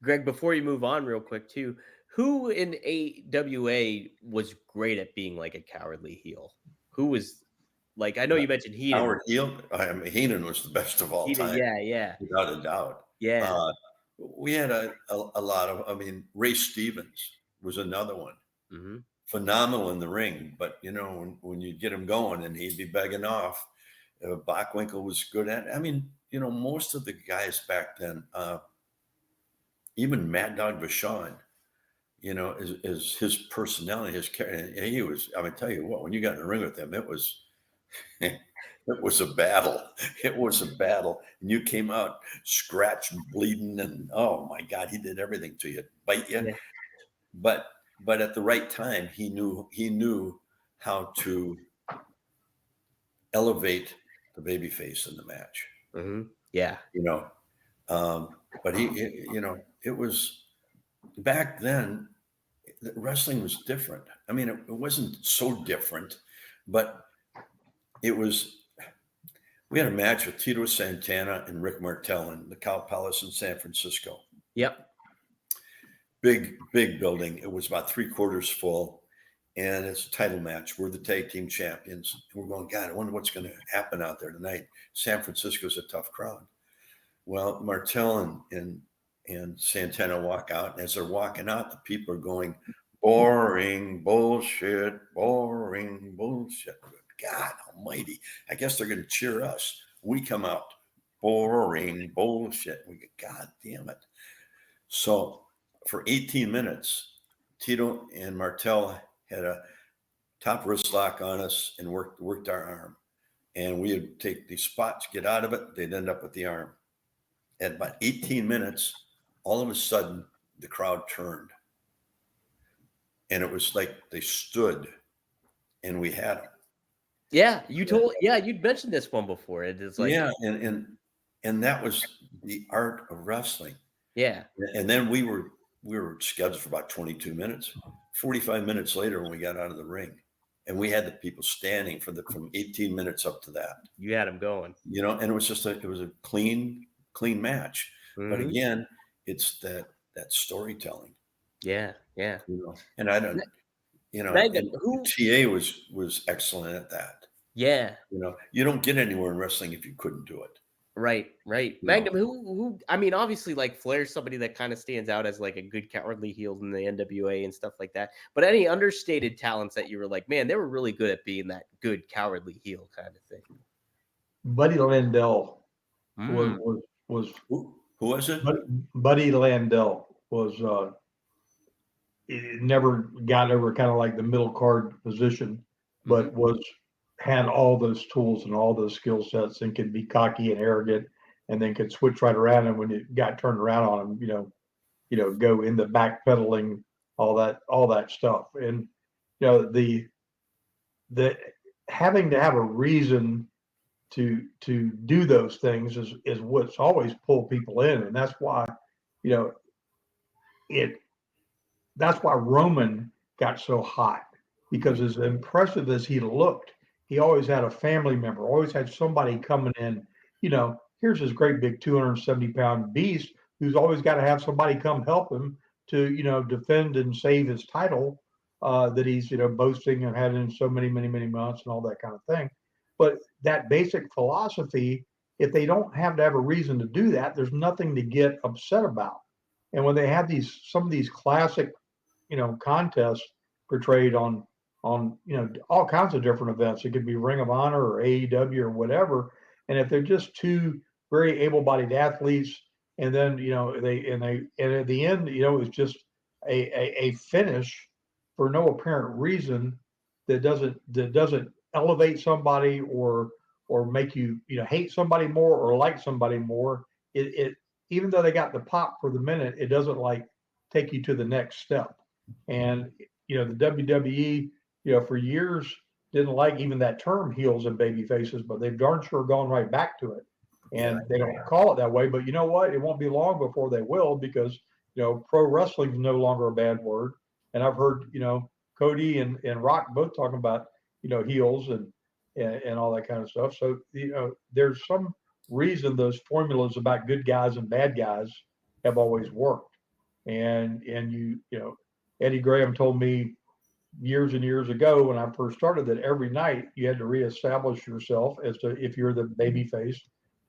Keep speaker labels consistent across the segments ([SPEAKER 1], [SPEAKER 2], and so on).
[SPEAKER 1] Greg, before you move on real quick too, who in AWA was great at being like a cowardly heel? Who was like, I know you mentioned Heenan.
[SPEAKER 2] Howard Heel, I mean, Heenan was the best of all
[SPEAKER 1] Heenan,
[SPEAKER 2] time,
[SPEAKER 1] yeah, yeah,
[SPEAKER 2] without a doubt.
[SPEAKER 1] yeah.
[SPEAKER 2] Uh, we had a lot of, I mean, Ray Stevens was another one.
[SPEAKER 1] Mm-hmm.
[SPEAKER 2] Phenomenal in the ring, but when you get him going and he'd be begging off, Bockwinkel was good at it. I mean, most of the guys back then, even Mad Dog Vachon, is his personality, his character. He was, I mean, tell you what, when you got in the ring with him, it was it was a battle. It was a battle. And you came out scratched and bleeding, and oh my God, he did everything to you, bite you.
[SPEAKER 1] Yeah.
[SPEAKER 2] But at the right time, he knew how to elevate the babyface in the match.
[SPEAKER 1] Mm-hmm. Yeah.
[SPEAKER 2] But it was back then. Wrestling was different. I mean, it wasn't so different, but it was. We had a match with Tito Santana and Rick Martel in the Cow Palace in San Francisco.
[SPEAKER 1] Yep.
[SPEAKER 2] Big building. It was about 3/4 full, and it's a title match. We're the tag team champions. And we're going, God, I wonder what's going to happen out there tonight. San Francisco's a tough crowd. Well, Martel and Santana walk out, and as they're walking out, the people are going, boring bullshit, boring bullshit. God almighty. I guess they're going to cheer us. We come out, boring bullshit. We go, God damn it. So for 18 minutes, Tito and Martel had a top wrist lock on us and worked our arm. And we would take these spots, get out of it. They'd end up with the arm. At about 18 minutes, all of a sudden, the crowd turned. And it was like they stood and we had them.
[SPEAKER 1] Yeah, you'd mentioned this one before. It is like,
[SPEAKER 2] yeah, and that was the art of wrestling.
[SPEAKER 1] Yeah.
[SPEAKER 2] And then we were scheduled for about 22 minutes. 45 minutes later, when we got out of the ring, and we had the people standing from 18 minutes up to that.
[SPEAKER 1] You had them going.
[SPEAKER 2] And it was just it was a clean match. Mm-hmm. But again, it's that storytelling.
[SPEAKER 1] Yeah, yeah.
[SPEAKER 2] And I don't.
[SPEAKER 1] Megan,
[SPEAKER 2] TA was excellent at that.
[SPEAKER 1] Yeah.
[SPEAKER 2] You don't get anywhere in wrestling if you couldn't do it.
[SPEAKER 1] Right. Magnum, who I mean, obviously, like, Flair's somebody that kind of stands out as like a good cowardly heel in the NWA and stuff like that. But any understated talents that you were like, man, they were really good at being that good cowardly heel kind of thing.
[SPEAKER 3] Buddy Landel was
[SPEAKER 2] who was it?
[SPEAKER 3] Buddy Landel was it never got over kind of like the middle card position, but had all those tools and all those skill sets and could be cocky and arrogant, and then could switch right around. And when it got turned around on him, go in the backpedaling, all that stuff. And the having to have a reason to do those things is what's always pulled people in, and that's why that's why Roman got so hot, because as impressive as he looked, he always had a family member, always had somebody coming in. Here's this great big 270-pound beast who's always got to have somebody come help him to, defend and save his title that he's, boasting and had in so many months and all that kind of thing. But that basic philosophy, if they don't have to have a reason to do that, there's nothing to get upset about. And when they have some of these classic contests portrayed on all kinds of different events. It could be Ring of Honor or AEW or whatever. And if they're just two very able-bodied athletes, and then and at the end, it's just a finish for no apparent reason that doesn't elevate somebody or make you hate somebody more or like somebody more. It even though they got the pop for the minute, it doesn't like take you to the next step. And the WWE, for years didn't like even that term heels and baby faces, but they've darn sure gone right back to it. And they don't call it that way, but you know what? It won't be long before they will, because pro wrestling is no longer a bad word. And I've heard Cody and Rock both talking about heels and all that kind of stuff. So there's some reason those formulas about good guys and bad guys have always worked. And Eddie Graham told me years and years ago when I first started that every night you had to reestablish yourself as to if you're the baby face,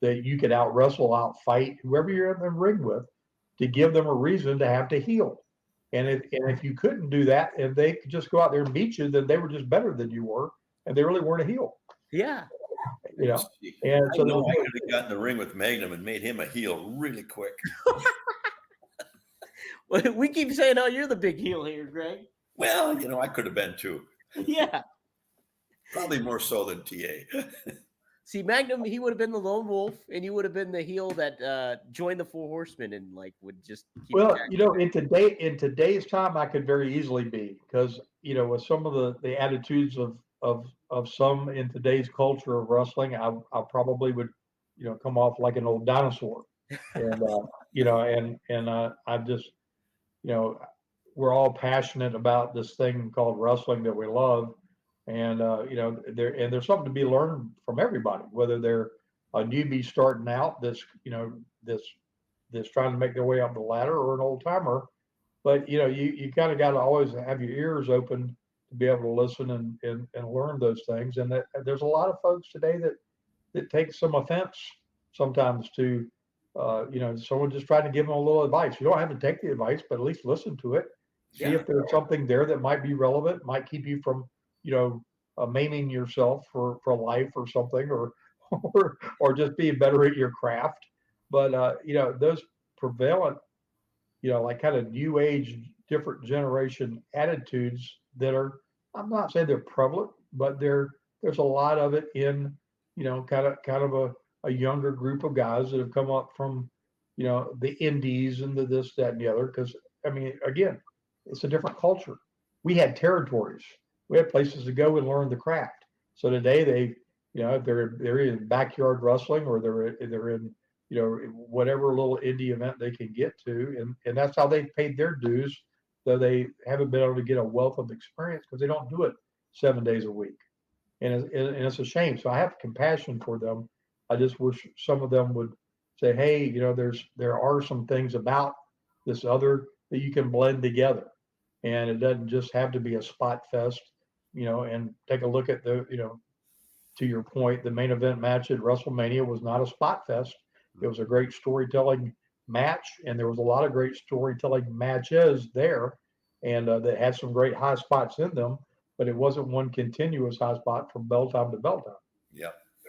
[SPEAKER 3] that you could out wrestle, out fight whoever you're in the ring with, to give them a reason to have to heel. And if you couldn't do that, if they could just go out there and beat you, then they were just better than you were, and they really weren't a heel.
[SPEAKER 1] Yeah.
[SPEAKER 3] And
[SPEAKER 2] I
[SPEAKER 3] so
[SPEAKER 2] know I could have gotten in the ring with Magnum and made him a heel really quick.
[SPEAKER 1] We keep saying, "Oh, you're the big heel here, Greg."
[SPEAKER 2] Well, I could have been too.
[SPEAKER 1] Yeah.
[SPEAKER 2] Probably more so than TA.
[SPEAKER 1] See, Magnum, he would have been the lone wolf, and you would have been the heel that joined the Four Horsemen and would just keep
[SPEAKER 3] in today's time, I could very easily be, because with some of the attitudes of some in today's culture of wrestling, I probably would come off like an old dinosaur, and I just we're all passionate about this thing called wrestling that we love. And there's something to be learned from everybody, whether they're a newbie starting out that's trying to make their way up the ladder, or an old timer. But you kind of got to always have your ears open to be able to listen and learn those things. And that there's a lot of folks today that take some offense sometimes to someone just trying to give them a little advice. You don't have to take the advice, but at least listen to it. See if there's something there that might be relevant, might keep you from maiming yourself for life or something, or just being better at your craft. But those prevalent, kind of new age, different generation attitudes that are, I'm not saying they're prevalent, but there's a lot of it in, kind of a younger group of guys that have come up from, the indies and the this, that, and the other. Because again, it's a different culture. We had territories. We had places to go and learn the craft. So today they, they're in backyard wrestling, or they're in, whatever little indie event they can get to, and that's how they paid their dues, though they haven't been able to get a wealth of experience because they don't do it 7 days a week, and it's a shame. So I have compassion for them. I just wish some of them would say, hey, there are some things about this other that you can blend together, and it doesn't just have to be a spot fest. And take a look at to your point, the main event match at WrestleMania was not a spot fest. It was a great storytelling match, and there was a lot of great storytelling matches there, and that had some great high spots in them, but it wasn't one continuous high spot from bell time to bell time.
[SPEAKER 2] Yeah.